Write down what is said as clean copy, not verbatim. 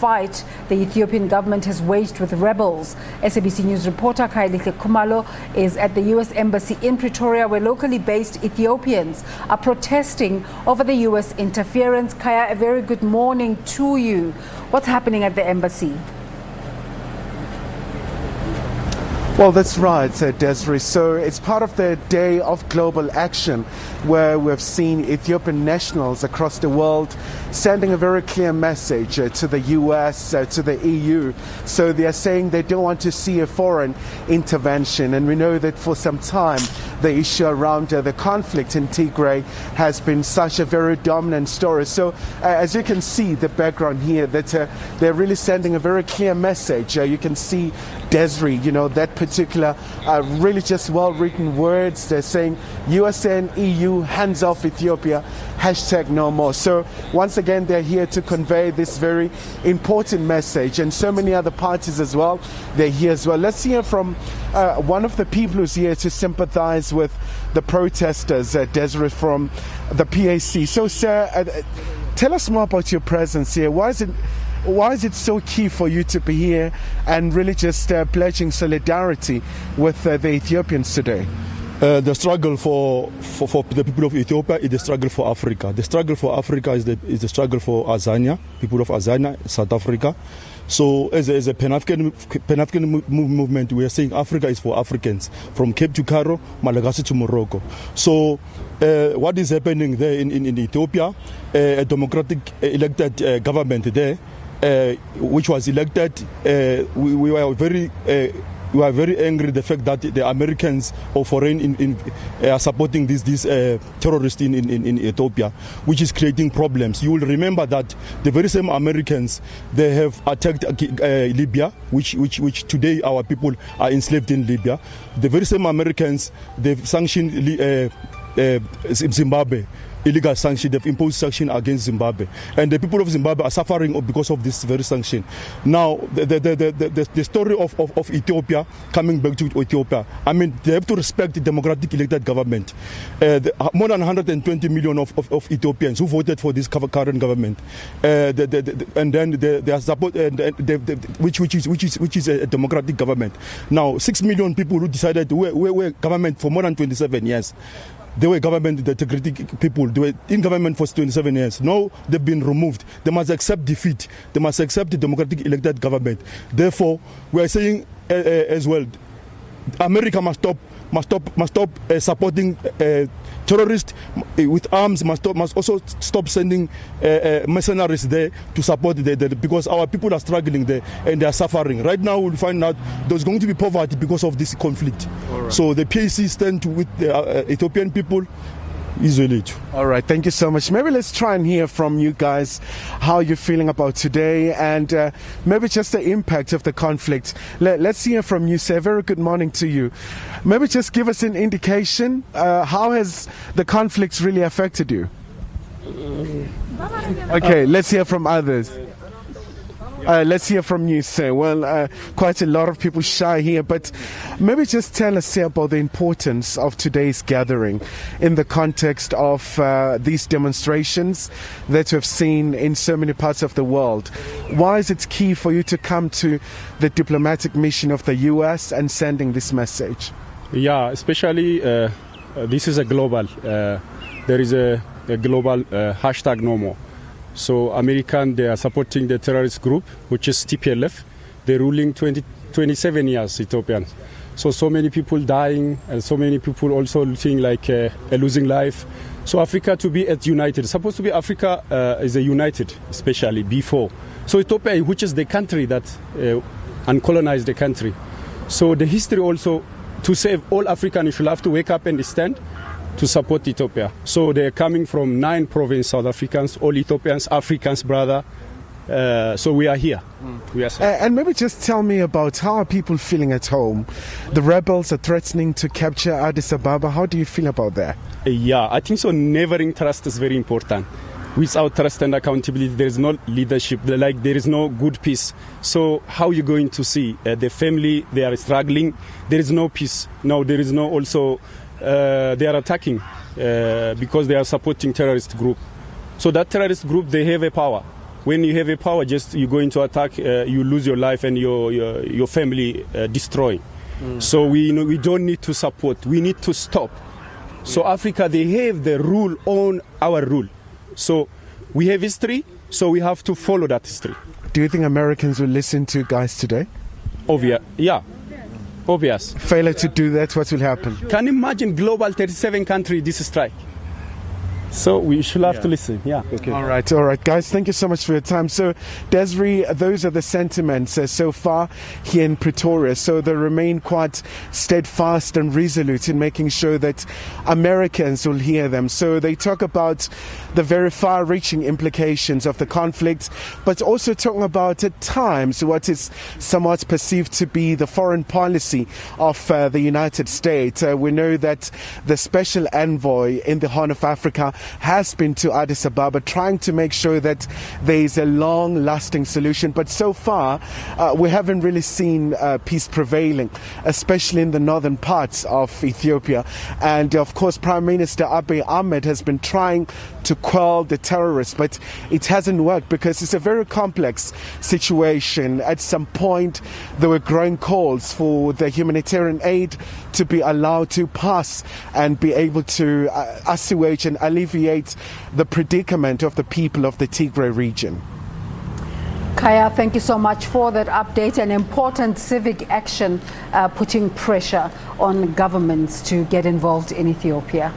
fight the Ethiopian government has waged with rebels. SABC News reporter Kailihle Khumalo is at the U.S. Embassy in Pretoria, where locally based Ethiopians are protesting over the U.S. interference. Kaya, a very good morning to you. What's happening at the embassy? Well, that's right, Desiree. So it's part of the Day of Global Action, where we've seen Ethiopian nationals across the world sending a very clear message to the US, to the EU. So they are saying they don't want to see a foreign intervention. And we know that for some time, the issue around the conflict in Tigray has been such a very dominant story. So as you can see the background here, that they're really sending a very clear message. You can see, Desiree, that particular really just well-written words. They're saying US and EU, hands off Ethiopia, #no more. So once again, they're here to convey this very important message, and so many other parties as well, they're here as well. Let's hear from one of the people who's here to sympathize with the protesters, Desiree, from the PAC. So, sir, tell us more about your presence here. Why is it so key for you to be here and really just pledging solidarity with the Ethiopians today? The struggle for the people of Ethiopia is the struggle for Africa. The struggle for Africa is the struggle for Azania, people of Azania, South Africa. So as a Pan-African movement, we are saying Africa is for Africans, from Cape to Cairo, Malagasy to Morocco. So what is happening there in Ethiopia, a democratic elected government there, which was elected, we were very angry the fact that the Americans or foreign are supporting these terrorists in Ethiopia, which is creating problems. You will remember that the very same Americans, they have attacked Libya, which today our people are enslaved in Libya. The very same Americans, they've sanctioned Zimbabwe. Illegal sanction, they've imposed sanction against Zimbabwe, and the people of Zimbabwe are suffering because of this very sanction. Now, the story of Ethiopia, coming back to Ethiopia, I mean, they have to respect the democratic elected government. More than 120 million of Ethiopians who voted for this current government, and then they are support, which is a democratic government. Now, 6 million people who decided to wear government for more than 27 years. They were government, the democratic people, they were in government for 27 years. Now they've been removed. They must accept defeat. They must accept the democratic elected government. Therefore, we are saying as well, America must stop supporting terrorists with arms, must also stop sending mercenaries there to support because our people are struggling there and they are suffering. Right now we'll find out there's going to be poverty because of this conflict. Right. So the PAC stand with the Ethiopian people. All right, thank you so much. Maybe let's try and hear from you guys how you're feeling about today, and maybe just the impact of the conflict. Let's hear from you, sir. Very good morning to you. Maybe just give us an indication, how has the conflict really affected you? Okay, let's hear from others. Let's hear from you, sir. Well, quite a lot of people shy here, but maybe just tell us, sir, about the importance of today's gathering in the context of these demonstrations that we've seen in so many parts of the world. Why is it key for you to come to the diplomatic mission of the US and sending this message? Yeah, especially this is a global, there is a global #NoMore. So American, they are supporting the terrorist group, which is TPLF. They're ruling 27 years, Ethiopians. So many people dying, and so many people also looking like losing life. So Africa to be united. Supposed to be Africa is a united, especially before. So Ethiopia, which is the country that uncolonized the country. So the history also, to save all Africans, you should have to wake up and stand to support Ethiopia. So they're coming from 9 provinces, South Africans, all Ethiopians, Africans, brother. So we are here. We are and maybe just tell me about how are people feeling at home? The rebels are threatening to capture Addis Ababa. How do you feel about that? Yeah, I think so. Nevering trust is very important. Without trust and accountability, there is no leadership. Like there is no good peace. So how are you going to see the family? They are struggling. There is no peace. No, there is no also. They are attacking because they are supporting terrorist group. So that terrorist group, they have a power. when you have a power, just you go into attack, you lose your life and your family destroy. So we don't need to support. We need to stop. So Africa, they have the rule on our rule. So we have history, so we have to follow that history. Do you think Americans will listen to guys today? Obvious, yeah. Obvious. Failure to do that, what will happen? Can you imagine global 37 country this strike? So we should have to listen. Yeah. Okay. All right, guys. Thank you so much for your time. So, Desiree, those are the sentiments so far here in Pretoria. So they remain quite steadfast and resolute in making sure that Americans will hear them. So they talk about the very far-reaching implications of the conflict, but also talking about at times what is somewhat perceived to be the foreign policy of the United States. We know that the special envoy in the Horn of Africa has been to Addis Ababa trying to make sure that there is a long-lasting solution. But so far, we haven't really seen peace prevailing, especially in the northern parts of Ethiopia. And of course, Prime Minister Abiy Ahmed has been trying to quell the terrorists, but it hasn't worked because it's a very complex situation. At some point, there were growing calls for the humanitarian aid to be allowed to pass and be able to assuage and alleviate the predicament of the people of the Tigray region. Kaya, thank you so much for that update. An important civic action putting pressure on governments to get involved in Ethiopia.